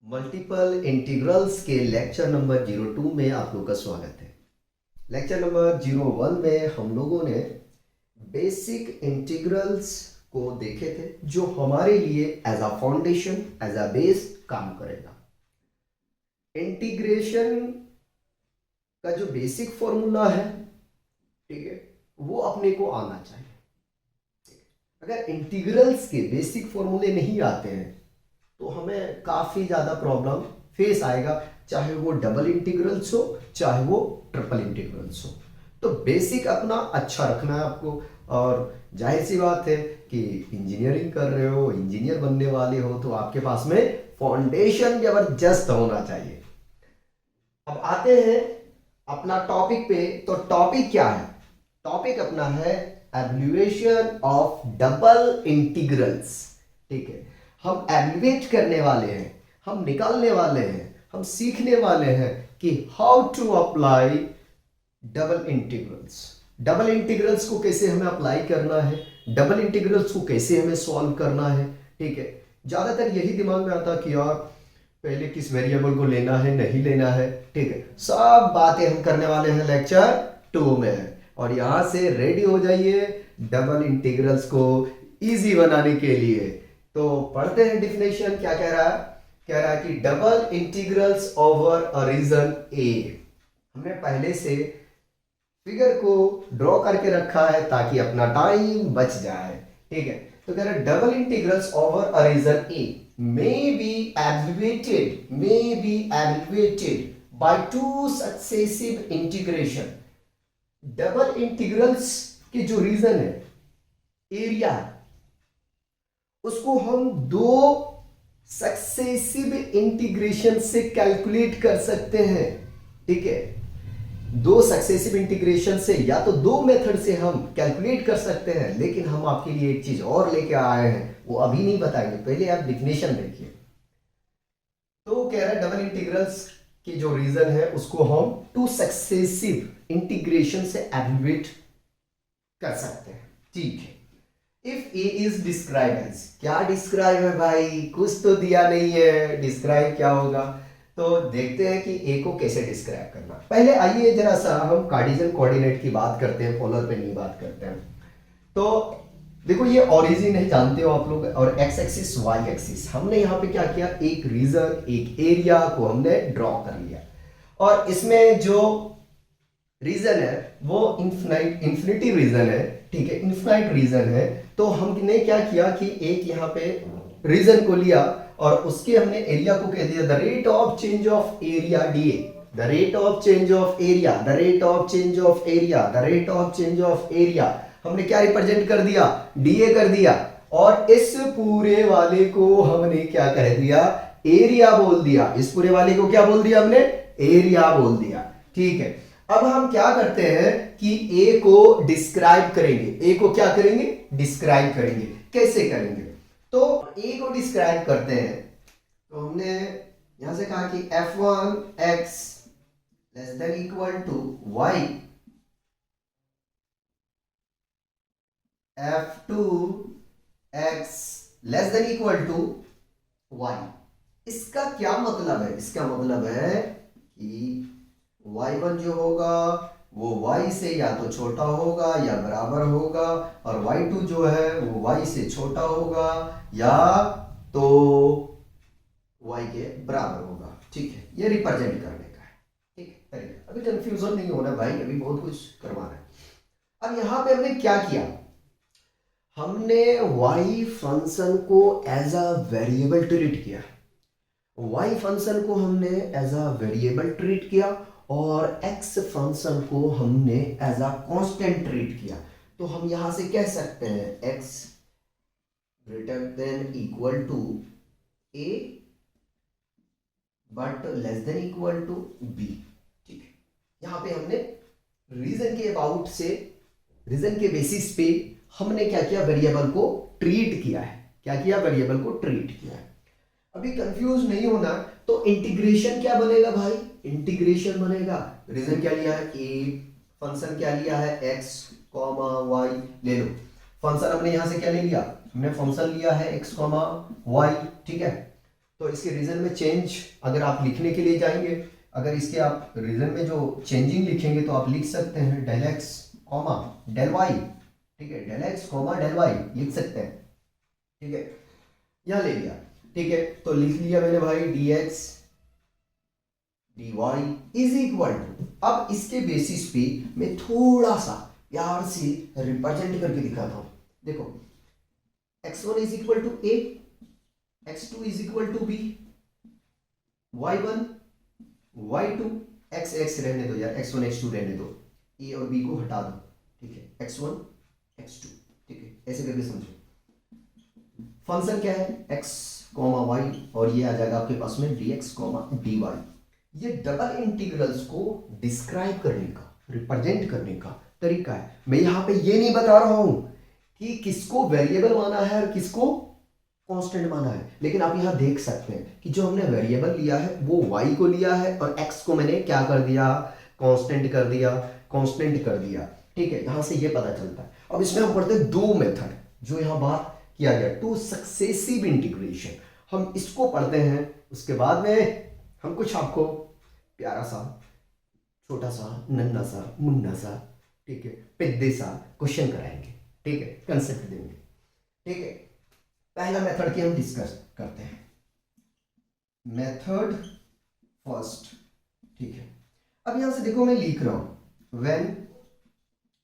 Multiple integrals के lecture number 02 में आप लोग का स्वागत है। लेक्चर नंबर 01 में हम लोगों ने बेसिक इंटीग्रल्स को देखे थे जो हमारे लिए as a foundation as a base काम करेगा। इंटीग्रेशन का जो बेसिक फॉर्मूला है, ठीक है, वो अपने को आना चाहिए। अगर इंटीग्रल्स के बेसिक फॉर्मूले नहीं आते हैं तो हमें काफी ज्यादा प्रॉब्लम फेस आएगा, चाहे वो डबल इंटीग्रल्स हो चाहे वो ट्रिपल इंटीग्रल्स हो। तो बेसिक अपना अच्छा रखना है आपको। और जाहिर सी बात है कि इंजीनियरिंग कर रहे हो, इंजीनियर बनने वाले हो, तो आपके पास में फाउंडेशन जबरदस्त होना चाहिए। अब आते हैं अपना टॉपिक पे। तो टॉपिक क्या है? टॉपिक अपना है एवल्यूएशन ऑफ डबल इंटीग्रल्स। ठीक है, हम एवल्यूएट करने वाले हैं, हम निकालने वाले हैं, हम सीखने वाले हैं कि how to apply double integrals. Double integrals को कैसे हमें अप्लाई करना है, डबल इंटीग्रल्स को कैसे हमें सॉल्व करना है। ठीक है, ज्यादातर यही दिमाग में आता कि यार पहले किस वेरिएबल को लेना है, नहीं लेना है। ठीक है, सब बातें हम करने वाले हैं लेक्चर 2 में। और यहां से रेडी हो जाइए डबल इंटीग्रल्स को इजी बनाने के लिए। तो पढ़ते हैं डिफिनेशन। क्या कह रहा है? कह रहा है कि double integrals over a region A. हमने पहले से फिगर को ड्रॉ करके रखा है ताकि अपना टाइम बच जाए। ठीक है, तो कह रहा है double integrals over a region A may be evaluated by two successive integration। Double integrals की जो रीजन है, एरिया, उसको हम दो सक्सेसिव इंटीग्रेशन से कैलकुलेट कर सकते हैं। ठीक है, दो सक्सेसिव इंटीग्रेशन से या तो दो मेथड से हम कैलकुलेट कर सकते हैं। लेकिन हम आपके लिए एक चीज और लेके आए हैं, वो अभी नहीं बताएंगे, पहले आप डिफिनेशन देखिए। तो कह रहा है डबल इंटीग्रल्स की जो रीजन है उसको हम टू सक्सेसिव इंटीग्रेशन से एवल्यूएट कर सकते हैं। ठीक है, if A is describe as, क्या डिस्क्राइब है भाई? कुछ तो दिया नहीं है, डिस्क्राइब क्या होगा? तो देखते हैं कि ए को कैसे डिस्क्राइब करना। पहले आइए जरा सा हम कार्टेशियन कोऑर्डिनेट की बात करते हैं, पोलर पे नहीं बात करते हैं। तो देखो, ये ओरिजिन है, जानते हो आप लोग, और एक्स एक्सिस वाई एक्सिस। हमने यहाँ पे क्या किया, एक रीजन, एक एरिया को हमने ड्रॉ कर लिया। और इसमें जो रीजन है वो इंफिनिटी रीजन है। ठीक है, इनफाइनाइट रीजन है। तो हमने क्या किया कि एक यहाँ पे रीजन को लिया और उसके हमने एरिया को कह दिया the rate of change of area D A. The rate of change of area, the rate of change of area, the rate of change of area हमने क्या रिप्रेजेंट कर दिया? डीए कर दिया। और इस पूरे वाले को हमने क्या कह दिया? एरिया बोल दिया। इस पूरे वाले को क्या बोल दिया हमने? एरिया बोल दिया। ठीक है, अब हम क्या करते हैं कि ए को डिस्क्राइब करेंगे। ए को क्या करेंगे? डिस्क्राइब करेंगे। कैसे करेंगे? तो ए को डिस्क्राइब करते हैं। तो हमने यहां से कहा कि f1x less than equal to y, f2x less than equal to y। इसका क्या मतलब है? इसका मतलब है कि y1 जो होगा वो y से या तो छोटा होगा या बराबर होगा, और y2 जो है वो y से छोटा होगा या तो y के बराबर होगा। ठीक है, ये रिप्रेजेंट करने का है। ठीक है, तरीका। अभी कंफ्यूजन नहीं होना भाई, अभी बहुत कुछ करवाना है। अब यहां पे हमने क्या किया? हमने y फंक्शन को एज अ वेरिएबल ट्रीट किया। y फंक्शन को हमने एज अ वेरिएबल ट्रीट किया और x फंक्शन को हमने एज अ कांस्टेंट ट्रीट किया। तो हम यहां से कह सकते हैं x greater than equal to a but less than equal to b। ठीक है, यहां पे हमने रीजन के अबाउट से, रीजन के बेसिस पे हमने क्या किया? वेरिएबल को ट्रीट किया है। क्या किया? वेरिएबल को ट्रीट किया है। अभी कंफ्यूज नहीं होना। तो इंटीग्रेशन क्या बनेगा भाई? इंटीग्रेशन बनेगा, रीजन क्या लिया है? ए, फंक्शन क्या लिया है? x, y ले लो। फंक्शन हमने यहां से क्या ले लिया? हमने फंक्शन लिया है x, y। ठीक है, तो इसके रीजन में चेंज अगर आप लिखने के लिए जाएंगे, अगर इसके आप रीजन में जो चेंजिंग लिखेंगे तो आप लिख सकते हैं del x comma del y, ठीक है, del x comma del y लिख सकते हैं, ठीक है, यहां ले लिया, ठीक है, तो लिख लिया मैंने भाई d x d y is equal to, अब इसके बेसिस पे मैं थोड़ा सा प्यार से रिप्रेजेंट करके दिखाता हूं, देखो x1 is equal to a, x2 is equal to b, y1 y2 x रहने दो यार, x1 x2 रहने दो, a और b को हटा दो, ठीक है, x1 x2, ठीक है, ऐसे करके समझो। फंक्शन क्या है x कॉमा वाई, और ये आ जाएगा आपके पास में dx कॉमा dy। ये डबल इंटीग्रल्स को डिस्क्राइब करने का, रिप्रेजेंट करने का तरीका है। मैं यहां पे ये नहीं बता रहा हूं कि किसको वेरिएबल माना है और किसको कांस्टेंट माना है, लेकिन आप यहां देख सकते हैं कि जो हमने वेरिएबल लिया है वो y को लिया है और x को मैंने क्या कर दिया, कांस्टेंट कर दिया, कांस्टेंट कर दिया, ठीक है, यहां से ये पता चलता है। अब इसमें हम पढ़ते हैं दो मेथड, जो यहां बात किया गया टू सक्सेसिव इंटीग्रेशन, हम इसको पढ़ते हैं, उसके बाद में हम कुछ आपको प्यारा सा छोटा सा नन्ना सा मुन्ना सा, ठीक है, पिद्दे सा क्वेश्चन कराएंगे, ठीक है, कंसेप्ट देंगे, ठीक है। पहला मेथड की हम डिस्कस करते हैं, मेथड फर्स्ट, ठीक है। अब यहां से देखो मैं लिख रहा हूं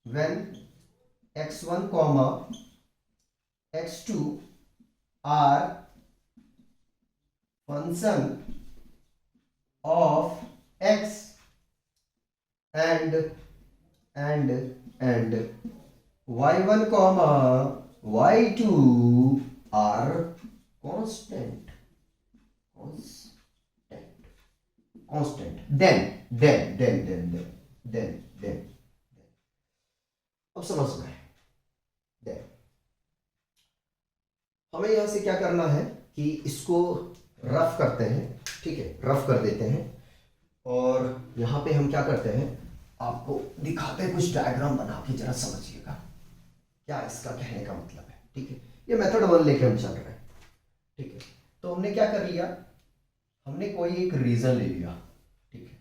when x1 comma x2 are function of x and y1 comma y2 are constant, then अब समझ में then हमें यहां से क्या करना है कि इसको रफ करते हैं, ठीक है, रफ कर देते हैं, और यहां पे हम क्या करते हैं, आपको दिखाते हैं कुछ डायग्राम बना के, जरा समझिएगा क्या इसका कहने का मतलब है, ठीक है। ये मेथड 1 लेके हम चल रहे हैं, ठीक है। तो हमने क्या कर लिया, हमने कोई एक रीजन ले लिया, ठीक है,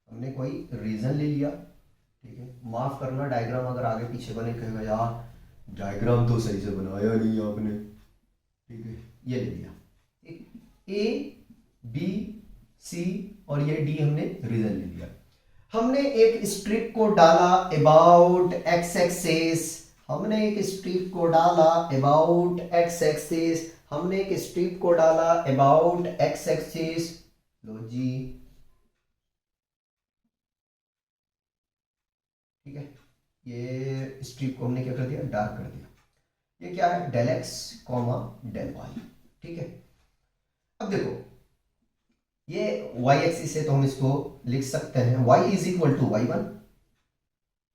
हमने कोई रीजन ले लिया, ठीक है। माफ करना डायग्राम अगर आगे पीछे बने, कहेगा यार डायग्राम तो सही से बनाया नहीं आपने, ठीक है, ये ले लिया, ए बी सी और ये डी हमने रीजन ले लिया। हमने एक स्ट्रिप को डाला अबाउट एक्स एक्सिस, हमने एक स्ट्रिप को डाला अबाउट एक्स एक्सिस, हमने एक स्ट्रिप को डाला अबाउट एक्स एक्सिस, लो जी, ठीक है, ये स्ट्रिप को हमने क्या कर दिया, डार्क कर दिया। ये क्या है, del x comma del y, ठीक है। अब देखो ये y एक्सिस है तो हम इसको लिख सकते हैं y is equal to y1,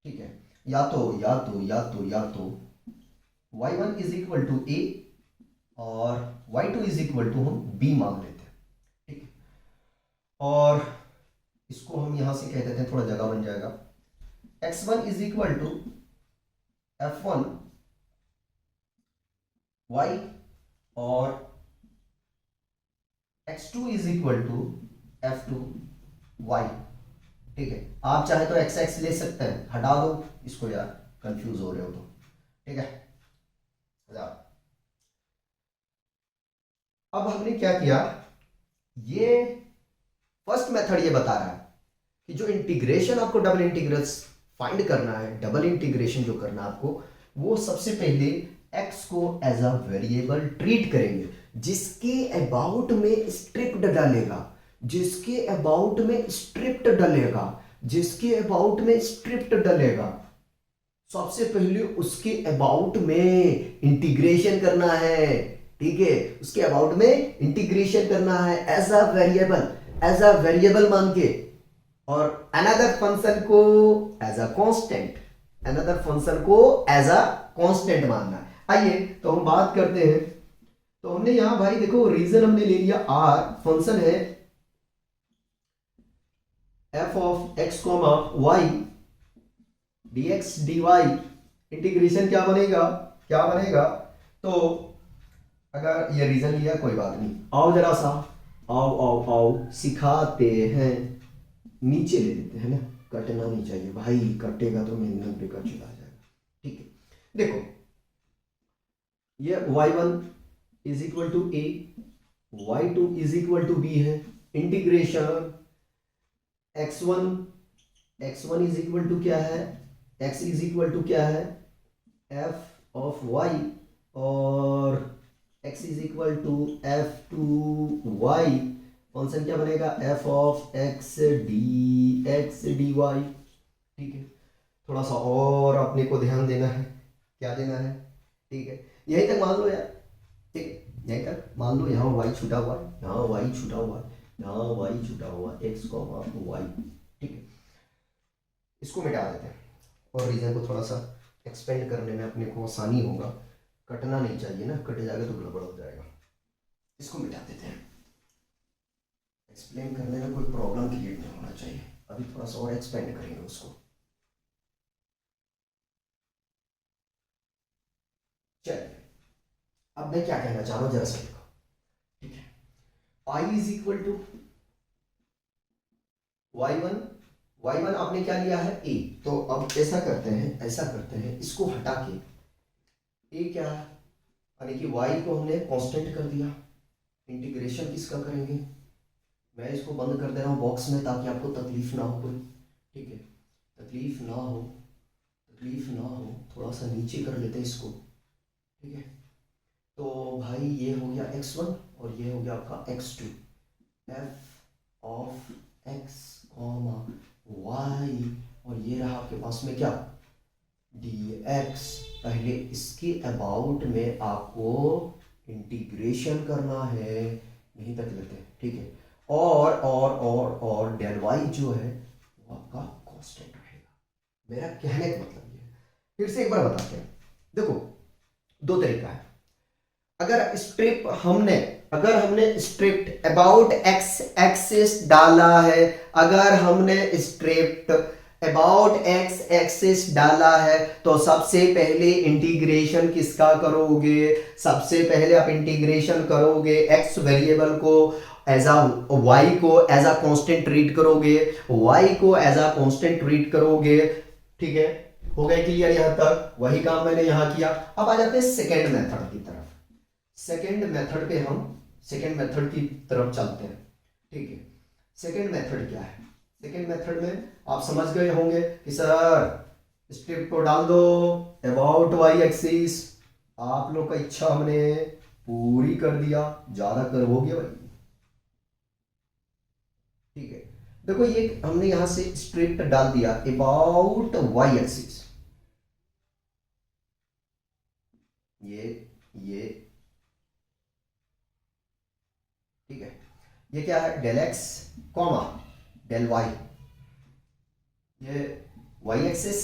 ठीक है, या तो y1 is equal to a और y2 इज इक्वल टू हम b मान लेते हैं, ठीक है, और इसको हम यहां से कह देते हैं, थोड़ा जगह बन जाएगा, x1 is equal to f1 y और x2 is equal to f2 y, ठीक है। आप चाहे तो x ले सकते हैं, हटा दो इसको यार, कंफ्यूज हो रहे हो तो, ठीक है। अब हमने क्या किया, ये फर्स्ट मेथड ये बता रहा है कि जो इंटीग्रेशन आपको डबल इंटीग्रल्स फाइंड करना है, डबल इंटीग्रेशन जो करना है आपको, वो सबसे पहले x को एज अ वेरिएबल ट्रीट करेंगे, जिसके अबाउट में स्ट्रिप्ड डालेगा, जिसके अबाउट में स्ट्रिप्ड डालेगा, जिसके अबाउट में स्ट्रिप्ड डालेगा, सबसे पहले उसके अबाउट में इंटीग्रेशन करना है, ठीक है, उसके अबाउट में इंटीग्रेशन करना है एज अ वेरिएबल मान के, और अनदर फंक्शन को as a constant, another function को एज अ कांस्टेंट मानना है। आइए तो हम बात करते हैं, तो हमने यहां भाई देखो रीजन हमने ले लिया r, फंक्शन है f of x comma y dx dy, integration क्या बनेगा, तो अगर ये रीजन लिया कोई बात नहीं, आओ जरा सा आओ आओ आओ सिखाते हैं, नीचे ले लेते हैं ना, कटना नहीं चाहिए भाई, कटेगा तो मेहनत बेकार चला जाएगा। ठीक है, देखो ये y1 is equal to A, y2 is equal to B है, integration x1 is equal to क्या है, x इज इक्वल टू क्या है, f ऑफ y, और x is equal to f2y, function क्या बनेगा, f of x dx dy। ठीक है, थोड़ा सा और अपने को ध्यान देना है, क्या देना है, ठीक है, यहीं तक मान लो यार, ठीक है, यहीं तक मान लो, यहाँ y छूटा हुआ है, यहाँ y छूटा हुआ है, यहाँ y छूटा हुआ है, x y, ठीक है, इसको मिटा देते हैं और रीजन को थोड़ा सा एक्सपेंड करने में अपने को आसानी होगा, कटना नहीं चाहिए ना, कट जाएगा तो गड़बड़ हो जाएगा, इसको मिटा देते हैं, एक्सप्लेन करने में कोई प्रॉब्लम क्रिएट नहीं होना चाहिए, अभी थोड़ा सा और एक्सपेंड करेंगे उसको। चलिए अब मैं क्या कहना चाह रहा हूं जरा सा देखो, ठीक है, i is equal to y1 आपने क्या लिया है a, तो अब ऐसा करते हैं इसको हटा के a क्या है, यानी कि y को हमने कांस्टेंट कर दिया, इंटीग्रेशन किसका करेंगे, मैं इसको बंद कर दे रहा हूँ बॉक्स में ताकि आपको तकलीफ ना हो कोई, ठीक है, तकलीफ ना हो, थोड़ा सा नीचे कर लेते हैं इसको, ठीक है, तो भाई ये हो गया x1 और ये हो गया आपका x2, f of x y, और ये रहा आपके पास में क्या, dx, पहले इसके अबाउट में आपको इंटीग्रेशन करना है, यहीं तक लेते हैं, ठीक है, और डेल वाई जो है वो आपका कांस्टेंट रहेगा। मेरा कहने का मतलब ये है, फिर से एक बार बताते हैं, देखो दो तरीका है, अगर हमने स्ट्रिप्ट अबाउट एक्स एक्सिस डाला है, अगर हमने स्ट्रिप्ट अबाउट एक्स एक्सिस डाला है तो सबसे पहले इंटीग्रेशन किसका करोगे, सबसे पहले आप इंटीग्रेशन करोगे एक्स वेरिएबल को एज अ वाई को एज अ कांस्टेंट ट्रीट करोगे, वाई को एज अ कांस्टेंट ट्रीट करोगे, ठीक है, हो गया क्लियर यहां तक, वही काम मैंने यहां किया। अब आ जाते हैं सेकेंड मेथड की तरफ, सेकेंड मेथड की तरफ चलते हैं, ठीक है, सेकेंड मेथड क्या है, सेकेंड मेथड में आप समझ गए होंगे कि सर स्ट्रिप को डाल दो अबाउट वाई एक्सिस, आप लोग का इच्छा हमने पूरी कर दिया, ज्यादा कर हो गया भाई, ठीक है, देखो ये हमने यहां से स्ट्रिप डाल दिया अबाउट वाई एक्सिस, ये ठीक है, ये क्या है, del x comma del y, ये वाई एक्सिस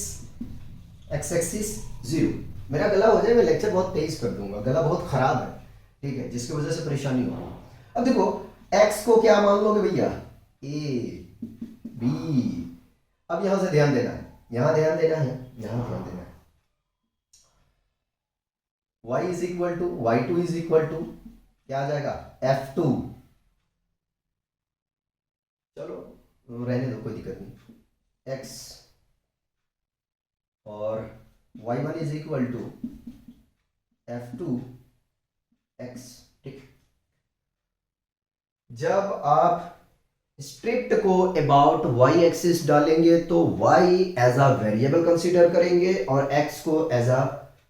एक्स एक्सिस 0, मेरा गला हो जाए मैं लेक्चर बहुत तेज कर दूंगा, गला बहुत खराब है, ठीक है, जिसकी वजह से परेशानी हो। अब देखो x को क्या मान लोगे भैया, a b, अब यहां से ध्यान देना है, यहां ध्यान देना है, यहां ध्यान देना है, y is equal to y2 is equal to क्या आ जाएगा, f2, चलो रहने दो कोई दिक्कत नहीं, x और y1 is equal to f2 x, ठीक, जब आप स्ट्रिप्ट को अबाउट y एक्सिस डालेंगे तो y as a variable consider करेंगे और x को एज अ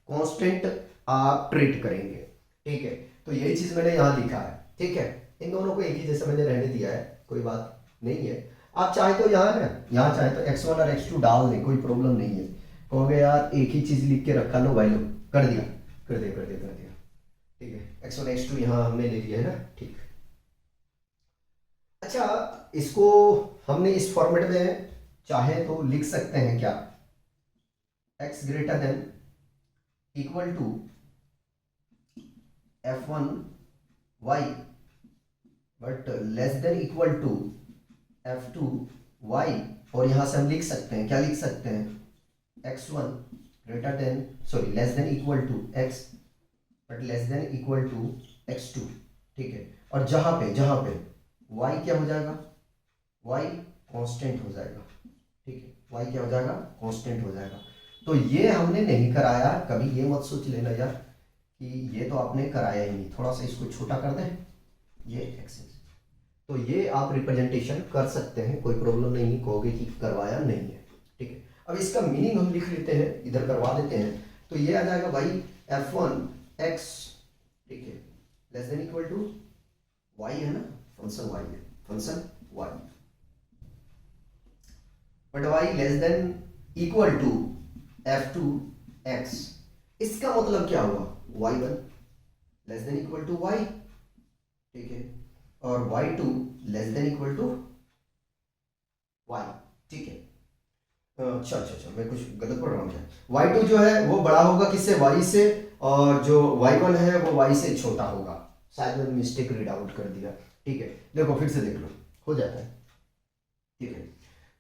कांस्टेंट आप ट्रीट करेंगे, ठीक है, तो यही चीज मैंने यहां लिखा है, ठीक है, इन दोनों को एक ही जैसा मैंने रहने दिया है, कोई बात नहीं है, आप चाहे तो यहाँ चाहे तो x1 और x2 डाल दें, कोई प्रॉब्लम नहीं है, कहोगे यार एक ही चीज लिख के रखा लो भाई, लो कर दिया, ठीक है, x1 x2 यहाँ हमने ले लिया है ना, ठीक, अच्छा इसको हमने इस फॉर्मेट में चाहे तो लिख सकते हैं क्या, x greater than equal to f1 y but less than equal to f2 y, और यहां से हम लिख सकते हैं, क्या लिख सकते हैं, x1 greater than sorry less than equal to x but less than equal to x2, ठीक है, और जहां पे वाई क्या हो जाएगा, वाई कांस्टेंट हो जाएगा, ठीक है, वाई क्या हो जाएगा, कांस्टेंट हो जाएगा। तो ये हमने नहीं कराया, कभी ये मत सोच लेना यार कि ये तो आपने कराया ही नहीं, थोड़ा सा इसको छोटा कर दें, ये एक्सेस। तो ये आप रिप्रेजेंटेशन कर सकते हैं, कोई प्रॉब्लम नहीं, कहोगे कि करवाया नहीं है, ठीक है। अब इसका मीनिंग हम लिख लेते हैं, इधर करवा देते हैं। तो ये आ जाएगा भाई f1x, ठीक है, less than equal to y है ना, फंक्शन y है, function y, but y less than equal to f2x। इसका मतलब क्या हुआ, y1 less than equal to y, ठीक है, और y2 less than equal to y, ठीक है। अच्छा अच्छा अच्छा, मैं कुछ गलत पढ़ रहा हूँ क्या, y2 जो है वो बड़ा होगा किससे, y से, और जो y1 है वो y से छोटा होगा, शायद मैंने मिस्टेक रीड आउट कर दिया, ठीक है। देखो फिर से देख लो, हो जाता है, ठीक है।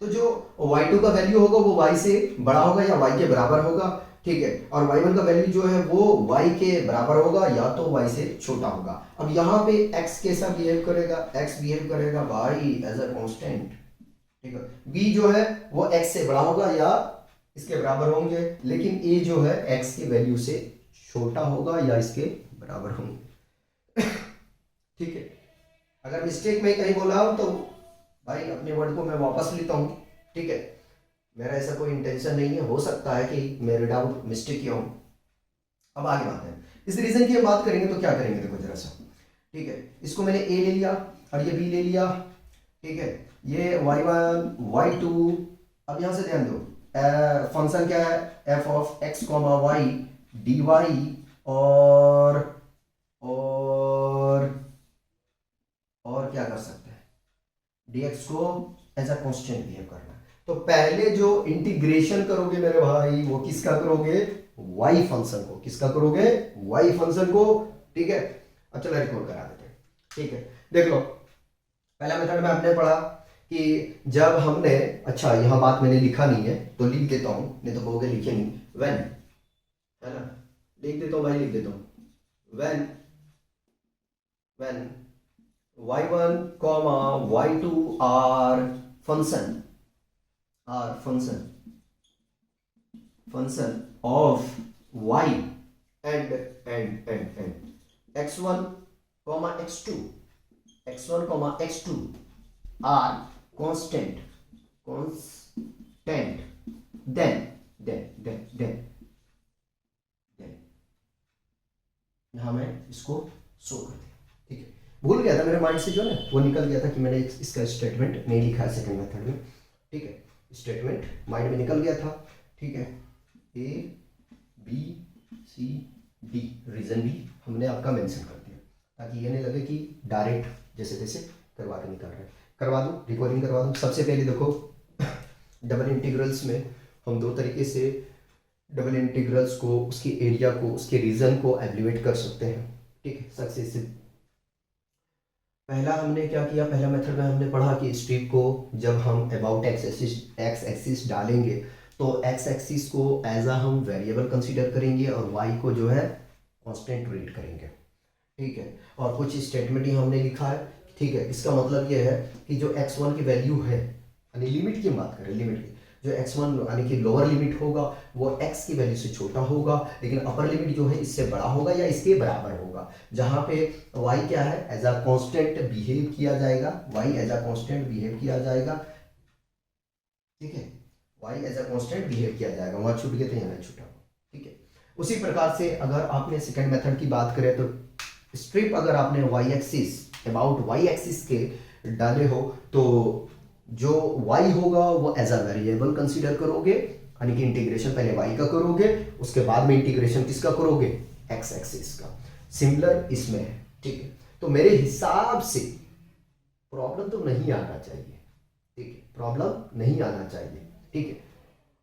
तो जो y2 का वैल्यू होगा वो y से बड़ा होगा या y के बराबर होगा, ठीक है, और y1 का वैल्यू जो है वो y के बराबर होगा या तो y से छोटा होगा। अब यहाँ पे x कैसा बिहेव करेगा, x बिहेव करेगा भाई एज अ कांस्टेंट, ठीक है। b जो है वो x से बड़ा होगा या इसके बराबर होंगे, लेकिन a जो है x की वैल्यू से छोटा होगा या इसके बराबर होंगे ठीक है। अगर मिस्टेक में कहीं बोला हूं तो भाई अपने वर्ड को मैं वापस लेता हूं, ठीक है, मेरा ऐसा कोई इंटेंशन नहीं है, हो सकता है कि मैं रीड आउट मिस्टेक किया हूं। अब आगे बात है, इस रीजन की बात करेंगे तो क्या करेंगे, देखो जरा सा, ठीक है, इसको मैंने a ले लिया और ये b ले लिया, ठीक है, ये y1 y2। अब यहां से ध्यान दो, फंक्शन क्या है, f of x comma y dy, और क्या कर सकते हैं, dx को एज अ कांस्टेंट बिहेव करना। तो पहले जो इंटीग्रेशन करोगे मेरे भाई वो किसका करोगे, y फंक्शन को, किसका करोगे, y फंक्शन को, ठीक है। अब चलो रिकॉर्ड करा देते हैं, ठीक है। देख लो पहला मेथड में आपने पढ़ा कि जब हमने, अच्छा यहां बात मैंने लिखा नहीं है तो लिख देता हूं, नहीं तो कहोगे लिखे नहीं, व्हेन, है ना, लिख देता हूं भाई, लिख देता हूं, when y1 comma y2 are function of y and x1 comma x2 are constant, then यहां मैं इसको शो कर दिया, ठीक है। भूल गया था मेरे माइंड से, जो है वो निकल गया था कि मैंने इसका स्टेटमेंट नहीं लिखा है सेकंड मेथड में, ठीक है, स्टेटमेंट माइंड में निकल गया था, ठीक है। A B C D region भी हमने आपका मेंशन कर दिया ताकि ये नहीं लगे कि डायरेक्ट जैसे तैसे करवा के निकल रहे हैं। करवा दूं, रिकॉर्डिंग करवा दूं। सबसे पहले देखो डबल इंटीग्रल्स में हम दो तरीके से डबल इंटीग्रल्स को, उसके एरिया को, उसके रीजन को एवल्यूएट कर सकते हैं, ठीक है, सक्सेसिव। पहला हमने क्या किया, पहला मेथड में हमने पढ़ा कि स्ट्रिप को जब हम अबाउट एक्स एक्सिस डालेंगे तो एक्स एक्सिस को एज अ हम वेरिएबल कंसीडर करेंगे और वाई को जो है कांस्टेंट ट्रीट करेंगे, ठीक है। और कुछ स्टेटमेंट ही हमने लिखा है, ठीक है। इसका मतलब ये है कि जो x1 की वैल्यू है, यानी लिमिट की बात करें, लिमिट की, जो x1 यानी कि लोअर लिमिट होगा वो x की वैल्यू से छोटा होगा, लेकिन अपर लिमिट जो है इससे बड़ा होगा या इसके बराबर होगा, जहां पे y क्या है, एज अ कांस्टेंट बिहेव किया जाएगा, y as a constant behave किया जाएगा, ठीक है, y as a constant behave किया जाएगा, वहां छूट गया तो यहाँ छूटा, ठीक है। उसी प्रकार से अगर आपने सेकंड मेथड की बात करें तो स्ट्रिप अगर आपने y axis, about y axis के डाले हो तो जो y होगा वो एज अ वेरिएबल कंसीडर करोगे, यानी कि इंटीग्रेशन पहले y का करोगे, उसके बाद में इंटीग्रेशन किसका करोगे, x एक्सिस का। सिमिलर इसमें है, ठीक है। तो मेरे हिसाब से प्रॉब्लम तो नहीं आना चाहिए, ठीक है, प्रॉब्लम नहीं आना चाहिए, ठीक है।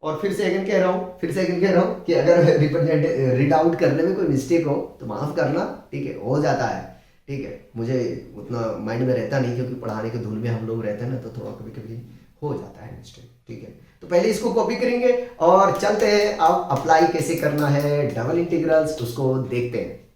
और फिर से अगेन कह रहा हूं कि अगर रिप्रेजेंट रीड आउट करने में कोई मिस्टेक हो तो माफ करना, ठीक है, हो जाता है, ठीक है। मुझे उतना माइंड में रहता नहीं क्योंकि पढ़ाने के धुन में हम लोग रहते हैं ना, तो थोड़ा कभी कभी हो जाता है मिस्टेक, ठीक है। तो पहले इसको कॉपी करेंगे और चलते हैं अब अप्लाई कैसे करना है डबल इंटीग्रल्स, उसको देखते हैं।